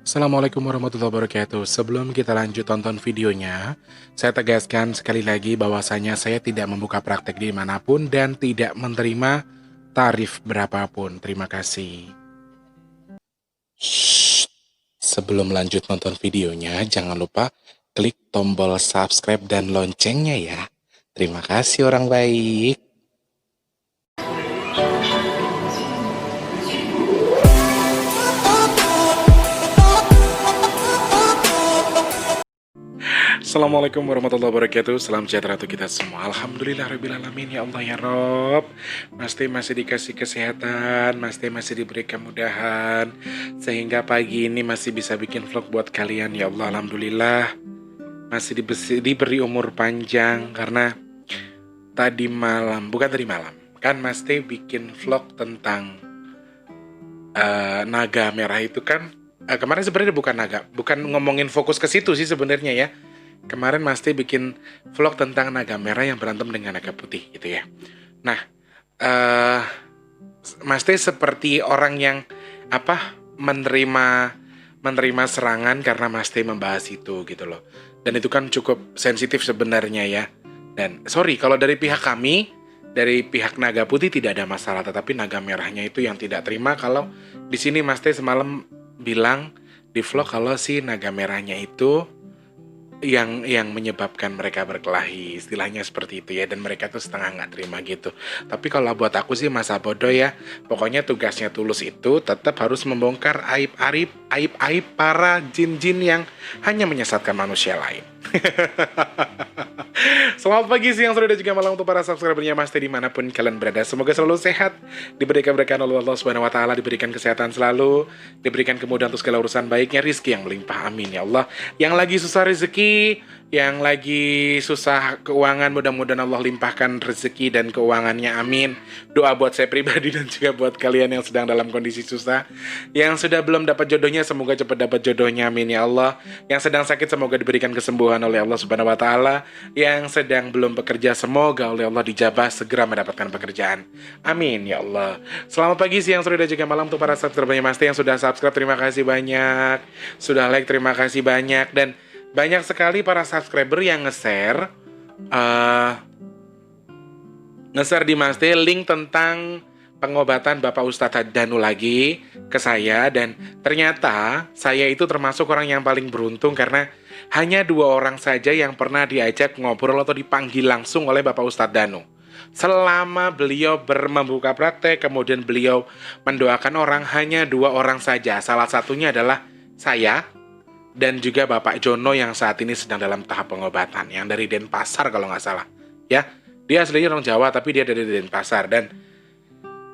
Assalamualaikum warahmatullahi wabarakatuh. Sebelum kita lanjut tonton videonya, saya tegaskan sekali lagi bahwasanya saya tidak membuka praktek dimanapun dan tidak menerima tarif berapapun. Terima kasih. Shh. Sebelum lanjut nonton videonya, jangan lupa klik tombol subscribe dan loncengnya ya. Terima kasih orang baik. Assalamualaikum warahmatullahi wabarakatuh. Salam sejahtera untuk kita semua. Alhamdulillahirrahmanirrahim. Ya Allah ya Rob, masih dikasih kesehatan, masih diberi kemudahan, sehingga pagi ini masih bisa bikin vlog buat kalian. Ya Allah, Alhamdulillah. Masih diberi umur panjang. Karena bukan tadi malam, kan Mas Teh bikin vlog tentang naga merah itu kan. Kemarin sebenarnya bukan ngomongin fokus ke situ sih sebenarnya ya. Kemarin Mas Teh bikin vlog tentang naga merah yang berantem dengan naga putih gitu ya. Nah, Mas Teh seperti orang yang menerima serangan karena Mas Teh membahas itu gitu loh. Dan itu kan cukup sensitif sebenarnya ya. Dan sorry kalau dari pihak kami, dari pihak naga putih tidak ada masalah, tetapi naga merahnya itu yang tidak terima kalau di sini Mas Teh semalam bilang di vlog kalau si naga merahnya itu yang menyebabkan mereka berkelahi, istilahnya seperti itu ya, dan mereka tuh setengah nggak terima gitu. Tapi kalau buat aku sih masa bodoh ya, pokoknya tugasnya Tulus itu tetap harus membongkar aib-aib para jin-jin yang hanya menyesatkan manusia lain. Selamat pagi, siang, sore, dan juga malam untuk para subscribernya Mas Teh dimanapun kalian berada. Semoga selalu sehat, diberikan berkah oleh Allah Subhanahu Wa Taala, diberikan kesehatan selalu, diberikan kemudahan untuk segala urusan baiknya, rizki yang melimpah, amin ya Allah. Yang lagi susah rezeki, yang lagi susah keuangan, mudah-mudahan Allah limpahkan rezeki dan keuangannya, amin. Doa buat saya pribadi dan juga buat kalian yang sedang dalam kondisi susah. Yang sudah belum dapat jodohnya, semoga cepat dapat jodohnya, amin ya Allah. Yang sedang sakit, semoga diberikan kesembuhan oleh Allah Subhanahu Wa Taala. Yang sedang belum bekerja, semoga oleh Allah dijabah segera mendapatkan pekerjaan, amin ya Allah. Selamat pagi, siang, sore, dan juga malam untuk para subscribernya Mas Teh yang sudah subscribe, terima kasih banyak. Sudah like, terima kasih banyak. Dan banyak sekali para subscriber yang nge-share di Mas Teh link tentang pengobatan Bapak Ustadz Danu lagi ke saya. Dan ternyata saya itu termasuk orang yang paling beruntung karena hanya 2 orang saja yang pernah diajak ngobrol atau dipanggil langsung oleh Bapak Ustadz Danu. Selama beliau membuka praktek, kemudian beliau mendoakan orang, hanya 2 orang saja. Salah satunya adalah saya dan juga Bapak Jono yang saat ini sedang dalam tahap pengobatan, yang dari Denpasar kalau nggak salah. Ya, dia aslinya orang Jawa tapi dia dari Denpasar. Dan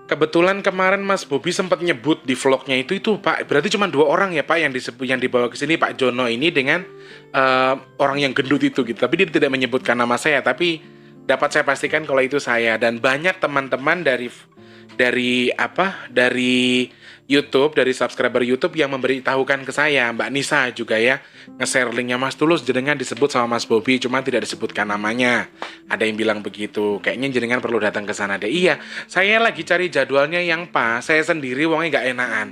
kebetulan kemarin Mas Bobi sempat nyebut di vlognya itu Pak, berarti cuma 2 orang ya Pak yang dibawa ke sini, Pak Jono ini dengan orang yang gendut itu gitu. Tapi dia tidak menyebutkan nama saya, tapi dapat saya pastikan kalau itu saya. Dan banyak teman-teman dari YouTube, dari subscriber YouTube yang memberitahukan ke saya, Mbak Nisa juga ya, nge-share linknya Mas Tulus, jenengan disebut sama Mas Bobi, cuma tidak disebutkan namanya. Ada yang bilang begitu, kayaknya jenengan perlu datang ke sana deh. Iya, saya lagi cari jadwalnya yang pas, saya sendiri wongnya nggak enakan.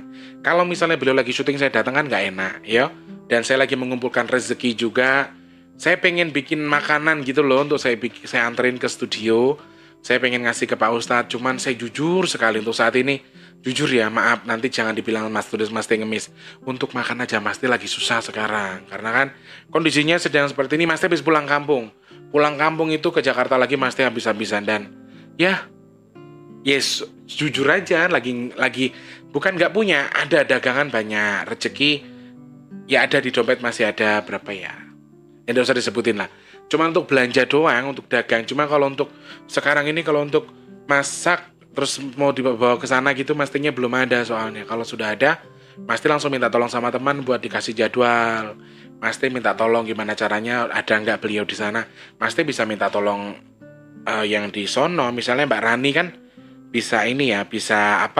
Kalau misalnya beliau lagi syuting saya datang kan nggak enak, ya. Dan saya lagi mengumpulkan rezeki juga. Saya pengen bikin makanan gitu loh untuk saya anterin ke studio. Saya pengen ngasih ke Pak Ustadz, cuman saya jujur sekali untuk saat ini. Jujur ya, maaf, nanti jangan dibilang Mas Tulus, Mas Teh ngemis. Untuk makan aja Mas Teh lagi susah sekarang. Karena kan kondisinya sedang seperti ini, Mas Teh habis pulang kampung. Pulang kampung itu ke Jakarta lagi Mas Teh habis-habisan. Dan ya, yes, jujur aja, lagi bukan nggak punya, ada dagangan banyak, rezeki ya ada di dompet masih ada berapa ya. Ya nggak usah disebutin lah. Cuma untuk belanja doang, untuk dagang. Cuma kalau untuk sekarang ini, kalau untuk masak terus mau dibawa ke sana gitu, mestinya belum ada soalnya. Kalau sudah ada, Mas Teh langsung minta tolong sama teman buat dikasih jadwal. Mas Teh minta tolong gimana caranya, ada nggak beliau di sana. Mas Teh bisa minta tolong yang di sono, misalnya Mbak Rani kan bisa ini ya, bisa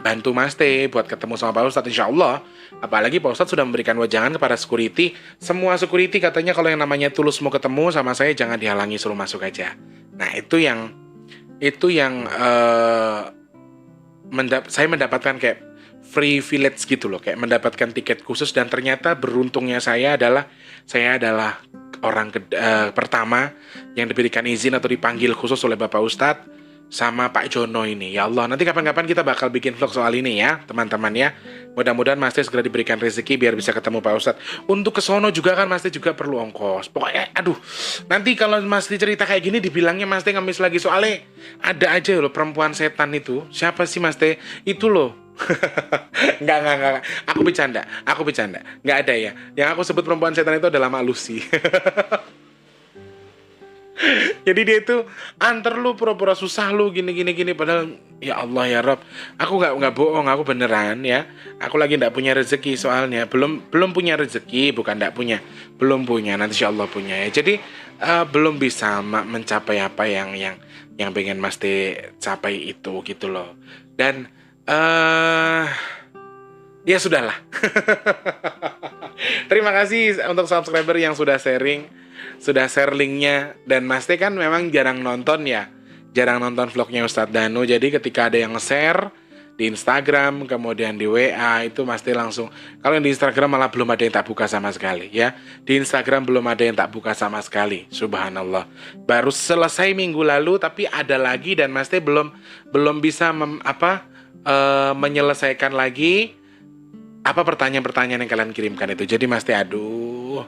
bantu Mas Teh buat ketemu sama Pak Ustadz, insya Allah. Apalagi Pak Ustadz sudah memberikan wejangan kepada security. Semua security katanya kalau yang namanya Tulus mau ketemu sama saya jangan dihalangi, suruh masuk aja. Nah itu yang saya mendapatkan kayak free village gitu loh, kayak mendapatkan tiket khusus. Dan ternyata beruntungnya saya adalah orang pertama yang diberikan izin atau dipanggil khusus oleh Bapak Ustadz sama Pak Jono ini. Ya Allah, nanti kapan-kapan kita bakal bikin vlog soal ini ya, teman-teman ya. Mudah-mudahan Mas Teh segera diberikan rezeki biar bisa ketemu Pak Ustadz. Untuk ke sono juga kan Mas Teh juga perlu ongkos. Pokoknya, aduh, nanti kalau Mas Teh cerita kayak gini dibilangnya Mas Teh ngemis lagi. Soalnya ada aja loh perempuan setan itu. Siapa sih Mas Teh? Itu loh. Enggak. Aku bercanda. Enggak ada ya. Yang aku sebut perempuan setan itu adalah Mak Lucy. Jadi dia itu antar lu pura-pura susah lu gini padahal ya Allah ya Rob, aku nggak bohong, aku beneran ya, aku lagi nggak punya rezeki soalnya belum punya rezeki, bukan nggak punya, belum punya, nanti insya Allah punya ya. Jadi belum bisa mencapai apa yang pengen Mas Teh capai itu gitu loh. Dan ya sudahlah. Terima kasih untuk subscriber yang sudah share linknya. Dan Mas Teh kan memang jarang nonton vlognya Ustadz Danu. Jadi ketika ada yang share di Instagram, kemudian di WA, itu Mas Teh langsung. Kalau yang di Instagram malah belum ada yang tak buka sama sekali ya. Di Instagram belum ada yang tak buka sama sekali. Subhanallah. Baru selesai minggu lalu, tapi ada lagi dan Mas Teh belum bisa menyelesaikan lagi apa pertanyaan-pertanyaan yang kalian kirimkan itu. Jadi Mas Teh, aduh,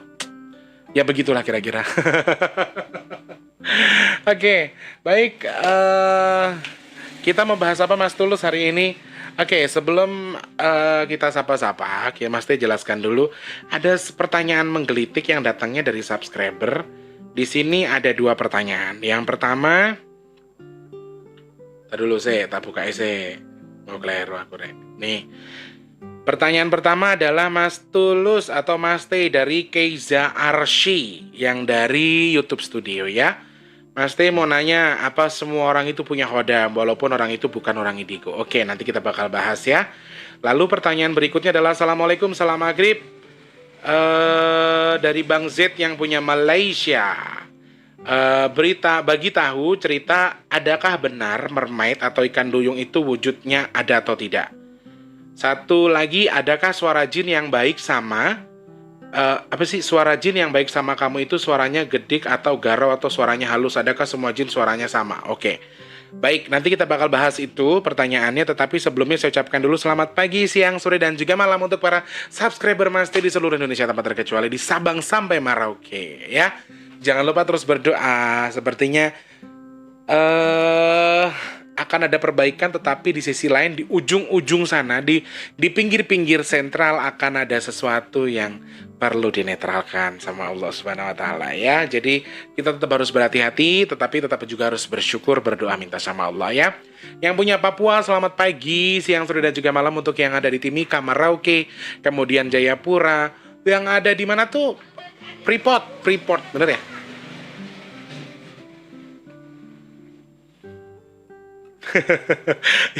ya begitulah kira-kira. Oke, baik. Kita mau bahas apa Mas Tulus hari ini? Oke, sebelum kita sapa-sapa, oke, Mas Teh jelaskan dulu. Ada pertanyaan menggelitik yang datangnya dari subscriber. Di sini ada 2 pertanyaan. Yang pertama, dulu tak buka mau keliru aku rek. Nih. Pertanyaan pertama adalah Mas Tulus atau Mas Teh dari Keiza Arsy yang dari YouTube Studio ya. Mas Teh mau nanya, apa semua orang itu punya khodam walaupun orang itu bukan orang indigo? Oke, nanti kita bakal bahas ya. Lalu pertanyaan berikutnya adalah Assalamualaikum, salam maghrib. Dari Bang Z yang punya Malaysia. Bagi tahu cerita, adakah benar mermaid atau ikan duyung itu wujudnya ada atau tidak? Satu lagi, adakah suara jin yang baik sama suara jin yang baik sama kamu itu suaranya gedik atau garau atau suaranya halus? Adakah semua jin suaranya sama? Oke. Baik, nanti kita bakal bahas itu pertanyaannya, tetapi sebelumnya saya ucapkan dulu selamat pagi, siang, sore, dan juga malam untuk para subscriber Mas Teh di seluruh Indonesia tanpa terkecuali, di Sabang sampai Merauke ya. Jangan lupa terus berdoa. Sepertinya akan ada perbaikan, tetapi di sisi lain di ujung-ujung sana, di pinggir-pinggir sentral akan ada sesuatu yang perlu dinetralkan sama Allah Subhanahu wa taala ya. Jadi kita tetap harus berhati-hati, tetapi tetap juga harus bersyukur, berdoa, minta sama Allah ya. Yang punya Papua selamat pagi, siang, sore, dan juga malam untuk yang ada di Timika, Merauke, kemudian Jayapura, yang ada di mana tuh? Freeport, bener ya?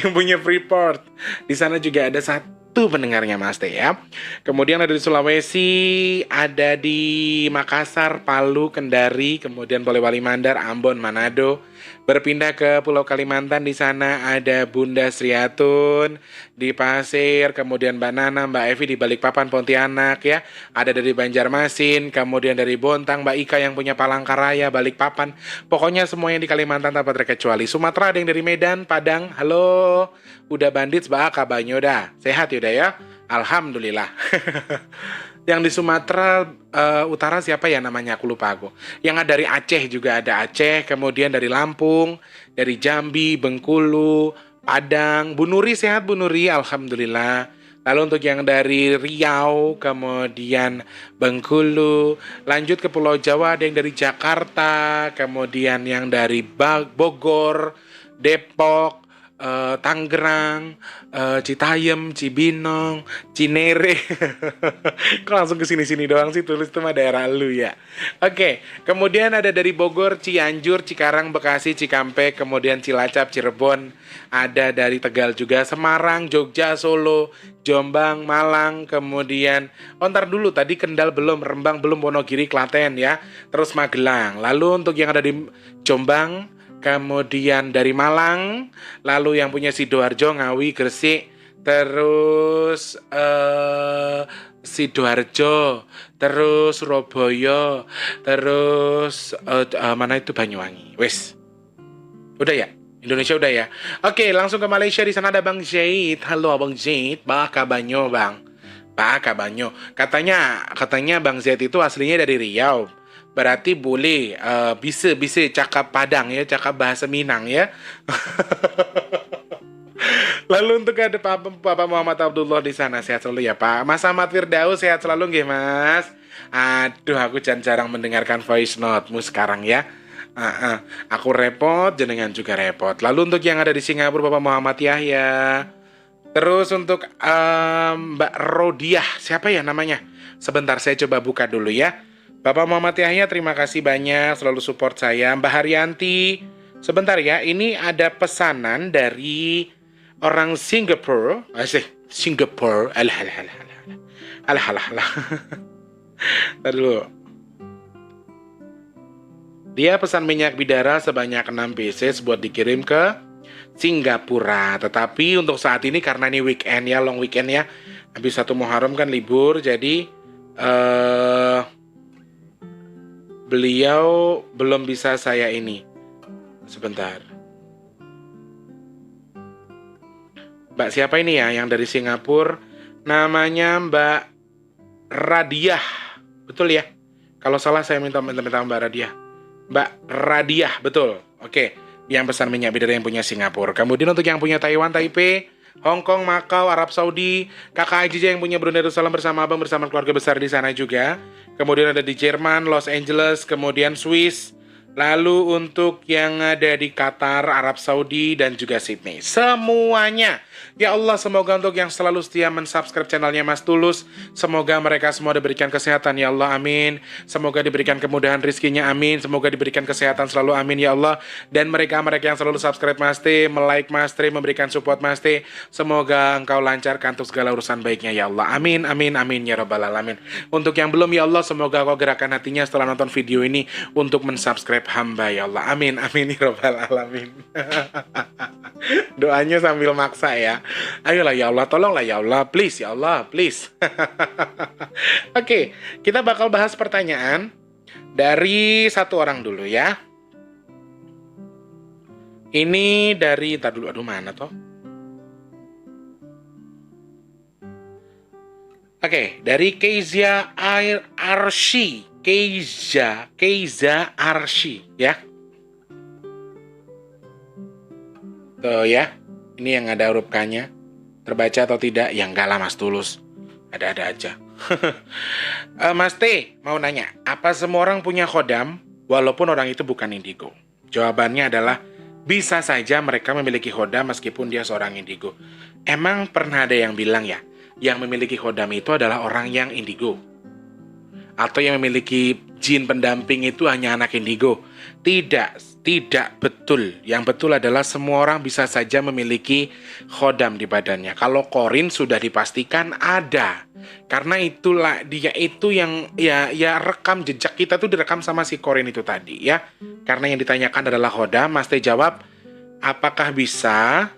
Yang punya Freeport. Di sana juga ada satu pendengarnya Mas Teh ya. Kemudian ada di Sulawesi, ada di Makassar, Palu, Kendari, kemudian Polewali Mandar, Ambon, Manado. Berpindah ke Pulau Kalimantan, di sana ada Bunda Sriatun di Pasir, kemudian Mbak Nana, Mbak Evi di Balikpapan, Pontianak ya. Ada dari Banjarmasin, kemudian dari Bontang, Mbak Ika yang punya Palangkaraya, Balikpapan. Pokoknya semuanya di Kalimantan tanpa terkecuali. Sumatera ada yang dari Medan, Padang. Halo, udah bandit, Mbak Kabanyoda. Sehat udah ya? Alhamdulillah. Yang di Sumatera Utara siapa ya namanya, aku lupa aku. Yang dari Aceh juga ada Aceh, kemudian dari Lampung, dari Jambi, Bengkulu, Padang. Bu Nuri sehat Bu Nuri, alhamdulillah. Lalu untuk yang dari Riau, kemudian Bengkulu, lanjut ke Pulau Jawa ada yang dari Jakarta, kemudian yang dari Bogor, Depok, Tangerang, Citayam, Cibinong, Cinere. Kok langsung ke sini doang sih, tulis itu mah daerah lu ya. Oke, kemudian ada dari Bogor, Cianjur, Cikarang, Bekasi, Cikampek, kemudian Cilacap, Cirebon, ada dari Tegal juga, Semarang, Jogja, Solo, Jombang, Malang, kemudian ntar dulu tadi Kendal belum, Rembang belum, Wonogiri, Klaten ya. Terus Magelang. Lalu untuk yang ada di Jombang, kemudian dari Malang, lalu yang punya Sidoarjo, Ngawi, Gresik, terus Sidoarjo, terus Surabaya, terus mana itu Banyuwangi. Wes. Udah ya? Indonesia udah ya? Oke, langsung ke Malaysia. Di sana ada Bang Zaid. Halo Bang Zaid. Baka Banyo, Bang. Baka Banyo. Katanya Bang Zaid itu aslinya dari Riau. Berarti boleh bisa cakap Padang ya, cakap bahasa Minang ya. Lalu untuk ada Bapak Muhammad Abdullah di sana, sehat selalu ya Pak. Mas Ahmad Firdaus sehat selalu nggih Mas. Aduh, aku jarang mendengarkan voice note-mu sekarang ya. Aku repot, jenengan juga repot. Lalu untuk yang ada di Singapura Bapak Muhammad Yahya. Terus untuk Mbak Rodiah, siapa ya namanya? Sebentar saya coba buka dulu ya. Bapak Muhammad Yahya, terima kasih banyak selalu support saya. Mbak Haryanti, sebentar ya. Ini ada pesanan dari orang Singapura. Singapura. Alah. Ntar dulu. Dia pesan minyak bidara sebanyak 6 pieces buat dikirim ke Singapura. Tetapi untuk saat ini karena ini weekend ya, long weekend ya. Habis 1 Muharram kan libur, jadi beliau belum bisa saya ini. Sebentar. Mbak siapa ini ya yang dari Singapura? Namanya Mbak Radiah. Betul ya? Kalau salah saya minta Mbak Radiah. Mbak Radiah, betul. Oke, yang pesan minyak bidara yang punya Singapura. Kemudian untuk yang punya Taiwan, Taipei, Hong Kong, Macau, Arab Saudi, kakak Ajija yang punya Brunei Darussalam bersama abang bersama keluarga besar di sana juga. Kemudian ada di Jerman, Los Angeles, kemudian Swiss. Lalu untuk yang ada di Qatar, Arab Saudi, dan juga Sydney. Semuanya. Ya Allah, semoga untuk yang selalu setia mensubscribe channelnya Mas Tulus. Semoga mereka semua diberikan kesehatan, ya Allah, amin. Semoga diberikan kemudahan rizkinya, amin. Semoga diberikan kesehatan selalu, amin, ya Allah. Dan mereka-mereka yang selalu subscribe Mas T, melike Mas T, memberikan support Mas T. Semoga engkau lancarkan untuk segala urusan baiknya, ya Allah. Amin, amin, amin, ya Rabbal Alamin. Untuk yang belum, ya Allah, semoga kau gerakan hatinya setelah nonton video ini untuk mensubscribe hamba, ya Allah. Amin, amin, ya Rabbal Alamin. Doanya sambil maksa ya. Ayolah ya Allah, tolonglah ya Allah, please ya Allah, please. Oke, kita bakal bahas pertanyaan dari satu orang dulu ya. Ini dari, tar dulu, aduh mana toh? Oke, dari Keiza Arshi. Keiza Arshi ya. Tuh ya, ini yang ada huruf K-nya. Terbaca atau tidak? Ya enggak lah Mas Tulus. Ada-ada aja. Mas T, mau nanya, apa semua orang punya khodam walaupun orang itu bukan indigo? Jawabannya adalah, bisa saja mereka memiliki khodam meskipun dia seorang indigo. Emang pernah ada yang bilang ya, yang memiliki khodam itu adalah orang yang indigo? Atau yang memiliki jin pendamping itu hanya anak indigo? Tidak betul. Yang betul adalah semua orang bisa saja memiliki khodam di badannya. Kalau korin sudah dipastikan ada. Karena itulah dia itu yang ya rekam jejak kita tuh direkam sama si korin itu tadi ya. Karena yang ditanyakan adalah khodam, Mas Teh jawab, apakah bisa?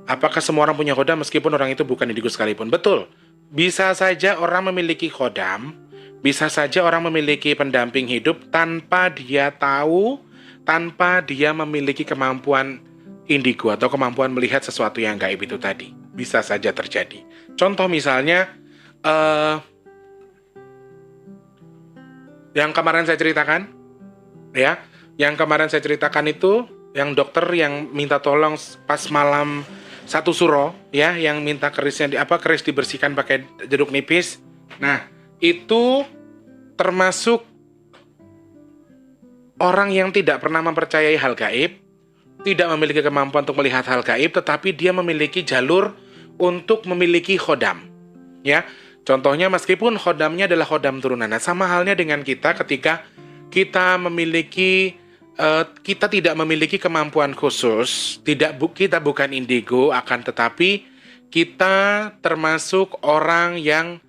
Apakah semua orang punya khodam meskipun orang itu bukan indigo sekalipun? Betul. Bisa saja orang memiliki khodam. Bisa saja orang memiliki pendamping hidup tanpa dia tahu, tanpa dia memiliki kemampuan indigo atau kemampuan melihat sesuatu yang gaib itu tadi. Bisa saja terjadi. Contoh misalnya, yang kemarin saya ceritakan, ya, yang kemarin saya ceritakan itu, yang dokter yang minta tolong pas malam 1 Suro, ya, yang minta keris dibersihkan pakai jeruk nipis. Nah, itu termasuk orang yang tidak pernah mempercayai hal gaib, tidak memiliki kemampuan untuk melihat hal gaib, tetapi dia memiliki jalur untuk memiliki khodam. Ya, contohnya meskipun khodamnya adalah khodam turunan. Nah, sama halnya dengan kita ketika kita memiliki kita tidak memiliki kemampuan khusus, kita bukan indigo, akan tetapi kita termasuk orang yang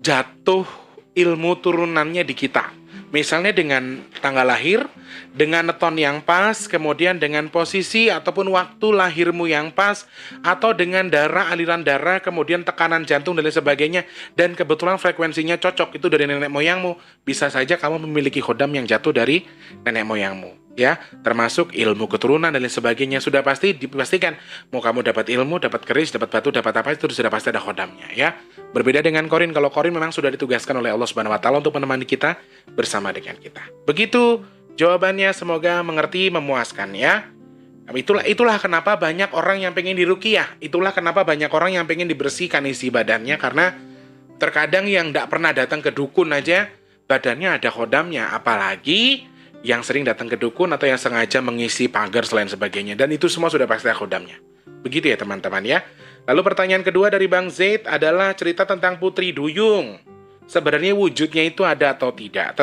jatuh ilmu turunannya di kita. Misalnya dengan tanggal lahir, dengan neton yang pas, kemudian dengan posisi ataupun waktu lahirmu yang pas, atau dengan darah, aliran darah, kemudian tekanan jantung dan lain sebagainya, dan kebetulan frekuensinya cocok itu dari nenek moyangmu, bisa saja kamu memiliki khodam yang jatuh dari nenek moyangmu. Ya, termasuk ilmu keturunan dan lain sebagainya. Sudah pasti dipastikan mau kamu dapat ilmu, dapat keris, dapat batu, dapat apa, itu sudah pasti ada khodamnya, ya. Berbeda dengan korin, kalau korin memang sudah ditugaskan oleh Allah Subhanahu wa taala untuk menemani kita bersama dengan kita. Begitu jawabannya, semoga mengerti, memuaskan, ya. Itulah kenapa banyak orang yang pengen diruqyah. Itulah kenapa banyak orang yang pengen dibersihkan isi badannya, karena terkadang yang tidak pernah datang ke dukun aja badannya ada khodamnya, apalagi yang sering datang ke dukun atau yang sengaja mengisi pagar selain sebagainya. Dan itu semua sudah pasti ada khodamnya. Begitu ya teman-teman, ya. Lalu pertanyaan kedua dari Bang Zaid adalah cerita tentang Putri Duyung. Sebenarnya wujudnya itu ada atau tidak.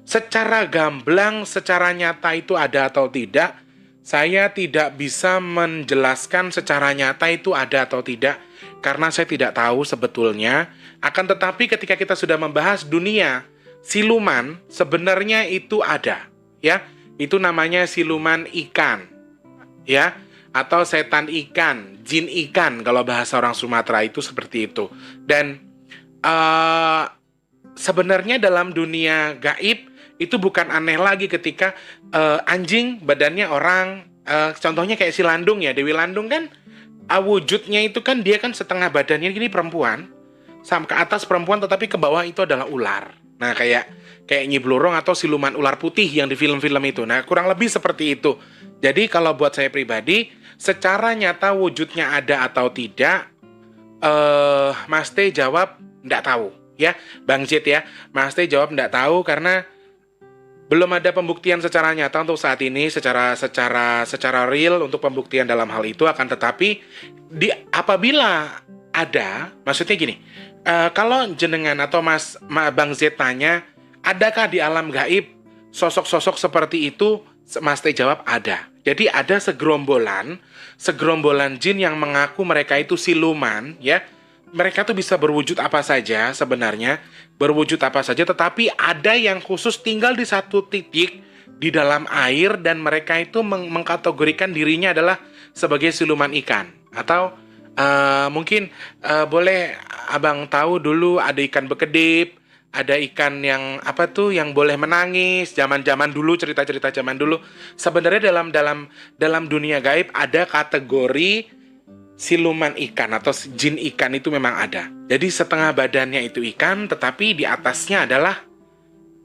Secara gamblang, secara nyata itu ada atau tidak, saya tidak bisa menjelaskan secara nyata itu ada atau tidak, karena saya tidak tahu sebetulnya. Akan tetapi ketika kita sudah membahas dunia siluman, sebenarnya itu ada, ya. Itu namanya siluman ikan, ya, atau setan ikan, jin ikan kalau bahasa orang Sumatera itu seperti itu. Dan sebenarnya dalam dunia gaib itu bukan aneh lagi ketika anjing badannya orang, contohnya kayak si Landung ya, Dewi Landung kan wujudnya itu kan dia kan setengah badannya gini perempuan, sampai ke atas perempuan tetapi ke bawah itu adalah ular. Nah, kayak Nyi Blorong atau siluman ular putih yang di film-film itu. Nah, kurang lebih seperti itu. Jadi kalau buat saya pribadi, secara nyata wujudnya ada atau tidak, Mas T jawab nggak tahu, ya. Bang Zid ya, Mas T jawab nggak tahu karena belum ada pembuktian secara nyata untuk saat ini, secara real untuk pembuktian dalam hal itu. Akan tetapi apabila ada, maksudnya gini, kalau jenengan atau Bang Z tanya, adakah di alam gaib sosok-sosok seperti itu? Mas T jawab ada. Jadi ada segerombolan jin yang mengaku mereka itu siluman, ya. Mereka tuh bisa berwujud apa saja sebenarnya, tetapi ada yang khusus tinggal di satu titik di dalam air dan mereka itu mengkategorikan dirinya adalah sebagai siluman ikan. Atau mungkin boleh abang tahu dulu ada ikan bekedip, ada ikan yang apa tuh yang boleh menangis, zaman-zaman dulu, cerita-cerita zaman dulu. Sebenarnya dalam dunia gaib ada kategori siluman ikan atau jin ikan itu memang ada. Jadi setengah badannya itu ikan, tetapi di atasnya adalah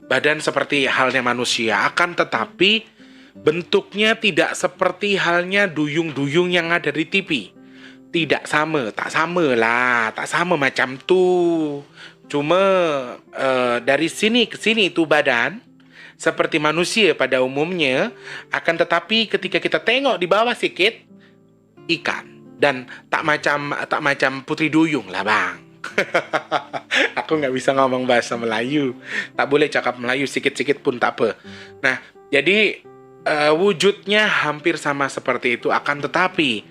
badan seperti halnya manusia. Akan tetapi bentuknya tidak seperti halnya duyung-duyung yang ada di TV. Tidak sama, tak sama macam tuh. Cuma dari sini ke sini itu badan seperti manusia pada umumnya, akan tetapi ketika kita tengok di bawah sedikit ikan dan tak macam Putri Duyung lah bang. Aku nggak bisa ngomong bahasa Melayu, tak boleh cakap Melayu sedikit-sedikit pun tak apa. Nah jadi wujudnya hampir sama seperti itu, akan tetapi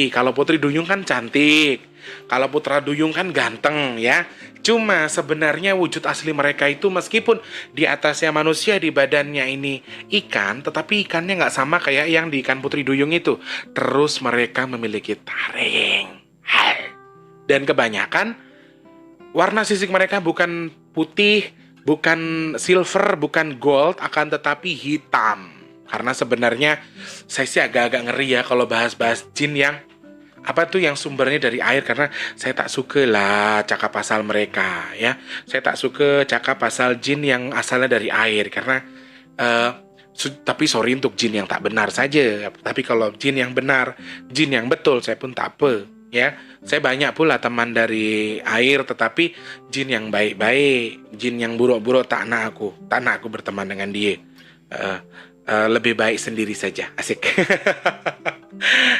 kalau Putri Duyung kan cantik, kalau Putra Duyung kan ganteng ya. Cuma sebenarnya wujud asli mereka itu meskipun di atasnya manusia, di badannya ini ikan, tetapi ikannya nggak sama kayak yang di ikan Putri Duyung itu. Terus mereka memiliki taring. Dan kebanyakan warna sisik mereka bukan putih, bukan silver, bukan gold, akan tetapi hitam. Karena sebenarnya saya sih agak-agak ngeri ya kalau bahas-bahas jin yang apa tuh yang sumbernya dari air, karena saya tak suka lah cakap pasal mereka ya. Saya tak suka cakap pasal jin yang asalnya dari air karena tapi sorry untuk jin yang tak benar saja. Tapi kalau jin yang benar, jin yang betul, saya pun tak apa ya. Saya banyak pula teman dari air, tetapi jin yang baik-baik, jin yang buruk-buruk tak nak aku berteman dengan dia. Lebih baik sendiri saja, asik.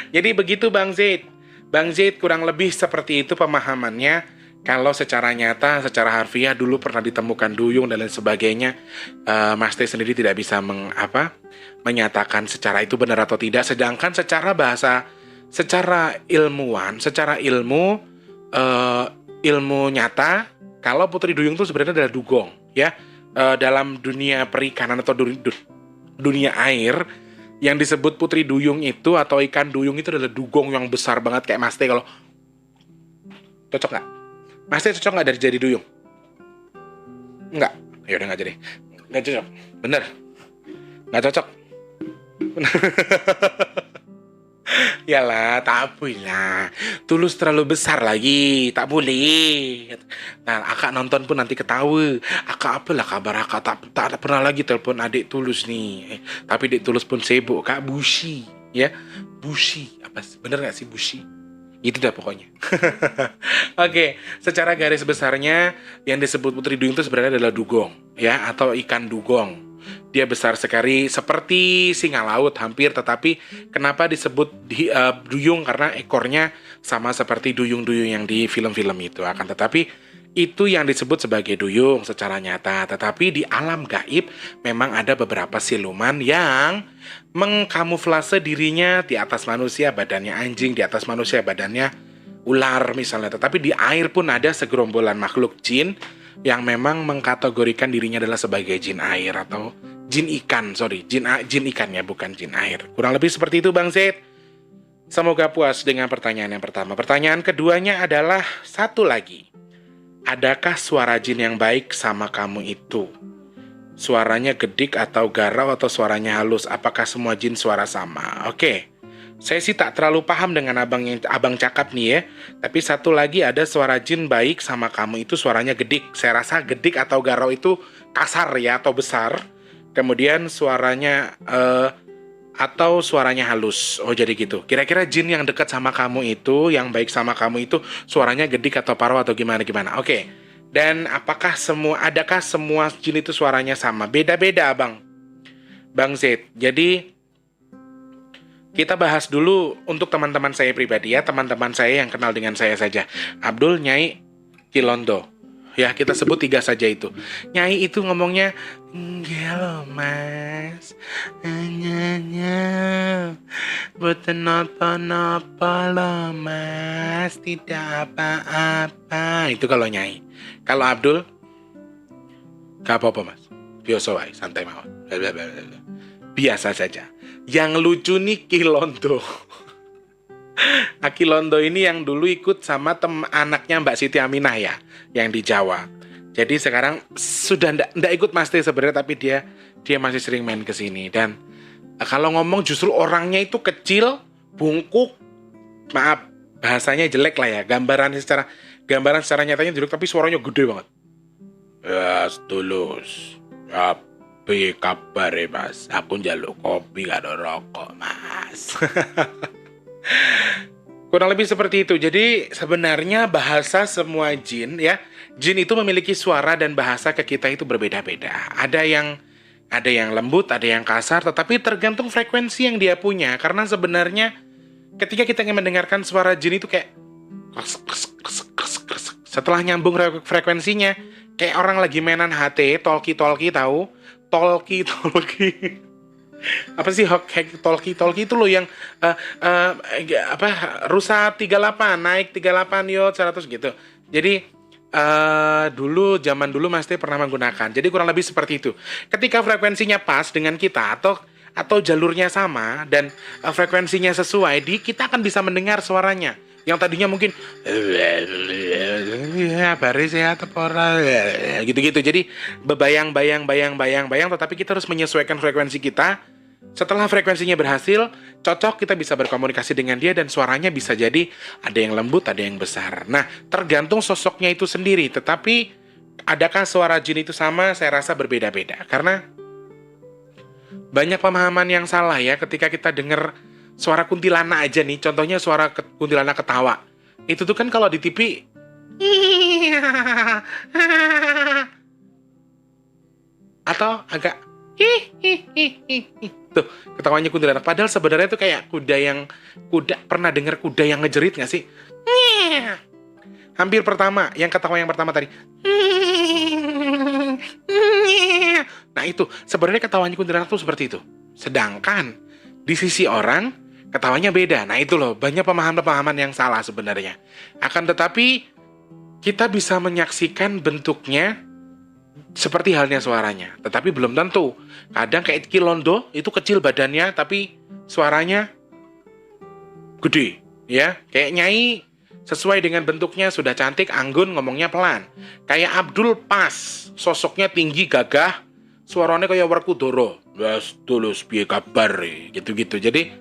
Jadi begitu Bang Zaid. Bang Zaid kurang lebih seperti itu pemahamannya. Kalau secara nyata, secara harfiah dulu pernah ditemukan duyung dan lain sebagainya, Mas T sendiri tidak bisa menyatakan secara itu benar atau tidak. Sedangkan secara bahasa, secara ilmuwan, secara ilmu nyata, kalau Putri Duyung itu sebenarnya adalah dugong, ya. Dalam dunia perikanan atau dunia air, yang disebut putri duyung itu atau ikan duyung itu adalah dugong yang besar banget kayak Mas Teh. Kalau cocok nggak? Mas Teh cocok nggak dari jadi duyung? Nggak. Ya udah nggak jadi. Nggak cocok. Bener. Nggak cocok. Yalah, tak boleh. Tulus terlalu besar lagi, tak boleh. Nah, akak nonton pun nanti ketawa. Akak apalah kabar akak tak pernah lagi telepon adik Tulus nih. Tapi adik Tulus pun sibuk, Kak Bushi, ya. Bushi, apa sih? Bener nggak sih Bushi? Itu dah pokoknya. Oke, secara garis besarnya yang disebut putri duyung itu sebenarnya adalah dugong, ya, atau ikan dugong. Dia besar sekali seperti singa laut hampir, tetapi kenapa disebut duyung? Karena ekornya sama seperti duyung-duyung yang di film-film itu. Akan tetapi itu yang disebut sebagai duyung secara nyata. Tetapi di alam gaib memang ada beberapa siluman yang mengkamuflase dirinya di atas manusia badannya anjing, di atas manusia badannya ular misalnya. Tetapi di air pun ada segerombolan makhluk jin yang memang mengkategorikan dirinya adalah sebagai jin air atau jin ikan, jin ikan ya, bukan jin air. Kurang lebih seperti itu Bang Zed. Semoga puas dengan pertanyaan yang pertama. Pertanyaan keduanya adalah satu lagi. Adakah suara jin yang baik sama kamu itu? Suaranya gedik atau garau atau suaranya halus? Apakah semua jin suara sama? Oke. Saya sih tak terlalu paham dengan abang cakap nih ya. Tapi satu lagi ada suara jin baik sama kamu itu suaranya gedik. Saya rasa gedik atau garau itu kasar ya atau besar. Kemudian suaranya atau suaranya halus. Oh jadi gitu. Kira-kira jin yang dekat sama kamu itu, yang baik sama kamu itu suaranya gedik atau parau atau gimana? Oke. Dan adakah semua jin itu suaranya sama? Beda-beda Bang Z. Jadi kita bahas dulu untuk teman-teman saya pribadi ya, teman-teman saya yang kenal dengan saya saja. Abdul, Nyai, Kilondo. Ya, kita sebut 3 saja itu. Nyai itu ngomongnya, enggak loh mas, bukan napa-napa loh mas, tidak apa-apa. Itu kalau Nyai. Kalau Abdul, gak apa-apa mas, biasa wae, santai mawon. Biasa saja. Yang lucu nih Kilondo. Kilondo ini yang dulu ikut sama anaknya Mbak Siti Aminah ya, yang di Jawa. Jadi sekarang sudah ndak ikut Mas Teh sebenarnya, tapi dia masih sering main ke sini. Dan kalau ngomong justru orangnya itu kecil, bungkuk, maaf bahasanya jelek lah ya. Gambaran secara nyatanya jelek, tapi suaranya gede banget. Ya, Tulus. Apa kabar ya mas? Aku njaluk kopi gak ada rokok mas. Kurang lebih seperti itu. Jadi sebenarnya bahasa semua jin ya, jin itu memiliki suara dan bahasa ke kita itu berbeda-beda. Ada yang lembut, ada yang kasar, tetapi tergantung frekuensi yang dia punya. Karena sebenarnya ketika kita ingin mendengarkan suara jin itu kayak setelah nyambung frekuensinya kayak orang lagi mainan HT, talkie tahu? Talkie. Apa sih talkie itu loh yang rusa 38 naik 38 yo 100 gitu. Jadi zaman dulu Mas Teh pernah menggunakan. Jadi kurang lebih seperti itu. Ketika frekuensinya pas dengan kita atau jalurnya sama dan frekuensinya sesuai, kita akan bisa mendengar suaranya. Yang tadinya mungkin baris ya tepora gitu-gitu. Jadi bayang, tetapi kita harus menyesuaikan frekuensi kita. Setelah frekuensinya berhasil, cocok, kita bisa berkomunikasi dengan dia dan suaranya bisa jadi ada yang lembut, ada yang besar. Nah, tergantung sosoknya itu sendiri. Tetapi adakah suara jin itu sama? Saya rasa berbeda-beda. Karena banyak pemahaman yang salah ya ketika kita dengar suara kuntilanak aja nih, contohnya suara kuntilanak ketawa. Itu tuh kan kalau di TV atau agak tuh ketawanya kuntilanak. Padahal sebenarnya itu kayak pernah dengar kuda yang ngejerit nggak sih? Hampir ketawa yang pertama tadi. Nah itu sebenarnya ketawanya kuntilanak tuh seperti itu. Sedangkan di sisi orang ketawanya beda. Nah itu loh, banyak pemahaman yang salah sebenarnya. Akan tetapi kita bisa menyaksikan bentuknya seperti halnya suaranya. Tetapi belum tentu. Kadang kayak Kilondo itu kecil badannya tapi suaranya gede, ya. Kayak Nyai sesuai dengan bentuknya sudah cantik, anggun, ngomongnya pelan. Kayak Abdul pas, sosoknya tinggi, gagah, suaranya kayak Werkudara. Wes tulus piye kabar gitu-gitu. Jadi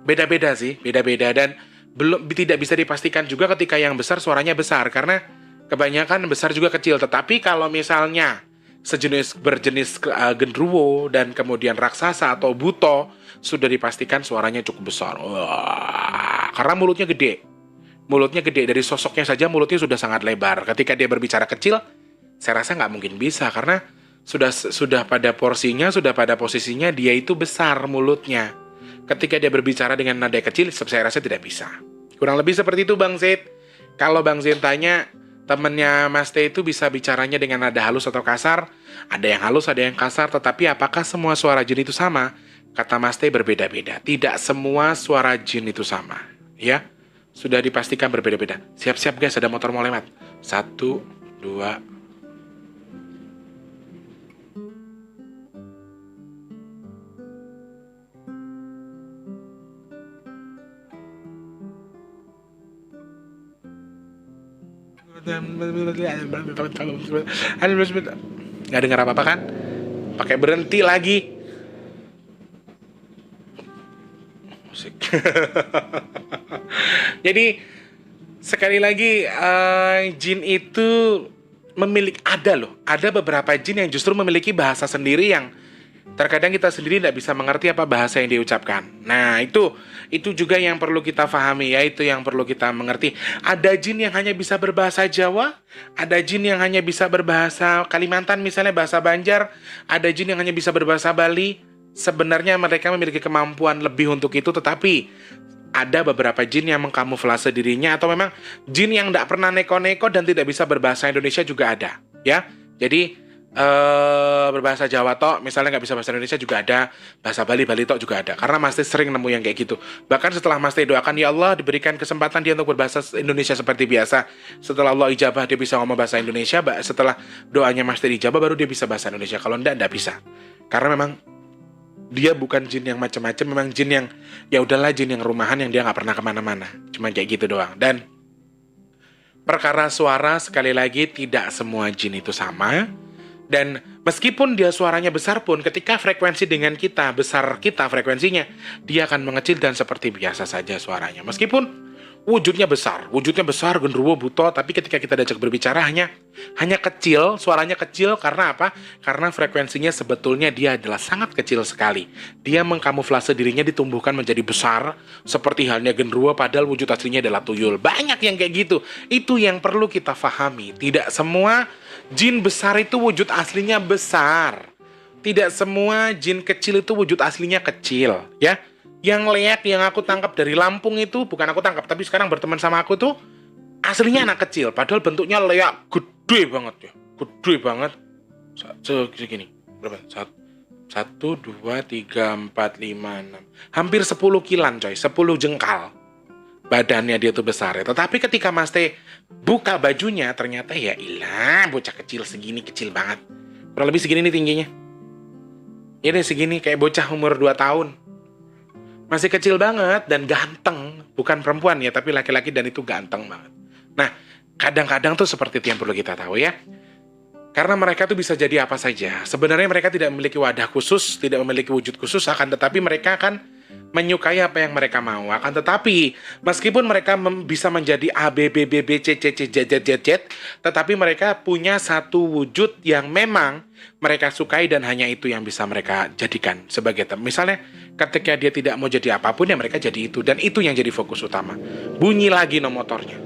beda-beda sih, beda-beda dan belum tidak bisa dipastikan juga ketika yang besar suaranya besar karena kebanyakan besar juga kecil. Tetapi kalau misalnya sejenis berjenis genderuwo dan kemudian raksasa atau buto sudah dipastikan suaranya cukup besar. Wah, karena mulutnya gede. Mulutnya gede dari sosoknya saja mulutnya sudah sangat lebar. Ketika dia berbicara kecil, saya rasa nggak mungkin bisa karena sudah pada porsinya, sudah pada posisinya dia itu besar mulutnya. Ketika dia berbicara dengan nada kecil, saya rasa tidak bisa. Kurang lebih seperti itu Bang Zaid. Kalau Bang Zaid tanya, temennya Mas T itu bisa bicaranya dengan nada halus atau kasar? Ada yang halus, ada yang kasar, tetapi apakah semua suara jin itu sama? Kata Mas T berbeda-beda. Tidak semua suara jin itu sama. Ya, sudah dipastikan berbeda-beda. Siap-siap guys, ada motor mau lewat. 1, 2, nggak dengar apa-apa kan? Pakai berhenti lagi. Musik. Jadi sekali lagi jin itu memiliki ada beberapa jin yang justru memiliki bahasa sendiri yang terkadang kita sendiri tidak bisa mengerti apa bahasa yang diucapkan. Nah, itu juga yang perlu kita pahami, ya, itu yang perlu kita mengerti. Ada jin yang hanya bisa berbahasa Jawa, ada jin yang hanya bisa berbahasa Kalimantan, misalnya bahasa Banjar, ada jin yang hanya bisa berbahasa Bali. Sebenarnya mereka memiliki kemampuan lebih untuk itu, tetapi ada beberapa jin yang mengkamuflase dirinya, atau memang jin yang tidak pernah neko-neko dan tidak bisa berbahasa Indonesia juga ada, ya. Jadi berbahasa Jawa tok, misalnya nggak bisa bahasa Indonesia juga ada, bahasa Bali tok juga ada. Karena Mas Teh sering nemu yang kayak gitu. Bahkan setelah Mas Teh doakan, ya Allah diberikan kesempatan dia untuk berbahasa Indonesia seperti biasa. Setelah Allah ijabah dia bisa ngomong bahasa Indonesia. Setelah doanya Mas Teh dijabah baru dia bisa bahasa Indonesia. Kalau enggak bisa. Karena memang dia bukan jin yang macam-macam, memang jin yang ya udahlah, jin yang rumahan yang dia nggak pernah kemana-mana. Cuma kayak gitu doang. Dan perkara suara sekali lagi tidak semua jin itu sama. Dan meskipun dia suaranya besar pun, ketika frekuensi dengan kita, besar kita frekuensinya, dia akan mengecil dan seperti biasa saja suaranya. Meskipun wujudnya besar, genderuwo, buto, tapi ketika kita diajak berbicara hanya kecil, suaranya kecil. Karena apa? Karena frekuensinya sebetulnya dia adalah sangat kecil sekali. Dia mengkamuflase dirinya, ditumbuhkan menjadi besar, seperti halnya genderuwo, padahal wujud aslinya adalah tuyul. Banyak yang kayak gitu. Itu yang perlu kita pahami. Tidak semua jin besar itu wujud aslinya besar. Tidak semua jin kecil itu wujud aslinya kecil, ya. Yang leak yang aku tangkap dari Lampung itu, bukan aku tangkap, tapi sekarang berteman sama aku tuh aslinya anak kecil, padahal bentuknya leak gede banget ya, gede banget. Segini, berapa? 1, 2, 3, 4, 5, 6, hampir 10 kilan coy, 10 jengkal. Badannya dia tuh besar ya. Tetapi ketika Mas T buka bajunya, ternyata ya ilah, bocah kecil segini, kecil banget. Kurang lebih segini nih tingginya. Ini segini, kayak bocah umur 2 tahun. Masih kecil banget dan ganteng. Bukan perempuan ya, tapi laki-laki, dan itu ganteng banget. Nah, kadang-kadang tuh seperti itu yang perlu kita tahu ya. Karena mereka tuh bisa jadi apa saja. Sebenarnya mereka tidak memiliki wadah khusus, tidak memiliki wujud khusus, akan tetapi mereka akan menyukai apa yang mereka mau. Akan tetapi, meskipun mereka bisa menjadi A, B, B, B, B, C, C, C, Z, Z, Z, Z, tetapi mereka punya satu wujud yang memang mereka sukai dan hanya itu yang bisa mereka jadikan sebagai teman. Misalnya, ketika dia tidak mau jadi apapun, ya mereka jadi itu. Dan itu yang jadi fokus utama. Bunyi lagi no motornya.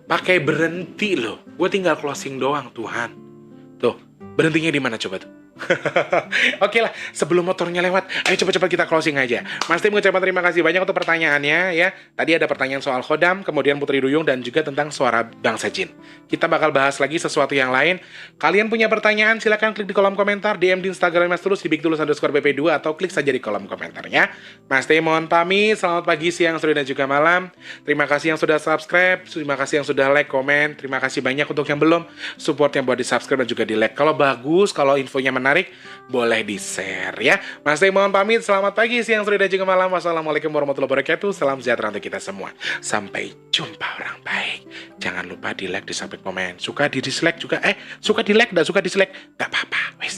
Pakai berhenti loh. Gue tinggal closing doang, Tuhan. Tuh, berhentinya di mana coba tuh? Oke lah, sebelum motornya lewat, ayo cepat-cepat kita closing aja. Mas Tim mengucapkan terima kasih banyak untuk pertanyaannya ya. Tadi ada pertanyaan soal Khodam, kemudian Putri Duyung, dan juga tentang suara bangsa jin. Kita bakal bahas lagi sesuatu yang lain. Kalian punya pertanyaan, silahkan klik di kolom komentar, DM di Instagram Mas Tulus, di bigtulus_bp2, atau klik saja di kolom komentarnya. Mas Tim mohon pamit, selamat pagi, siang, sore, dan juga malam. Terima kasih yang sudah subscribe, terima kasih yang sudah like, komen, terima kasih banyak untuk yang belum, support yang buat di subscribe dan juga di like. Kalau bagus, kalau infonya menarik, boleh di-share ya. Mas Tim mohon pamit, selamat pagi, siang, sore, dan juga malam. Wassalamualaikum warahmatullahi wabarakatuh. Salam sejahtera untuk kita semua. Sampai jumpa orang baik. Jangan lupa di like, di subscribe, komen. Suka di dislike juga. Suka di like, dan suka dislike. Gak apa-apa. Wes.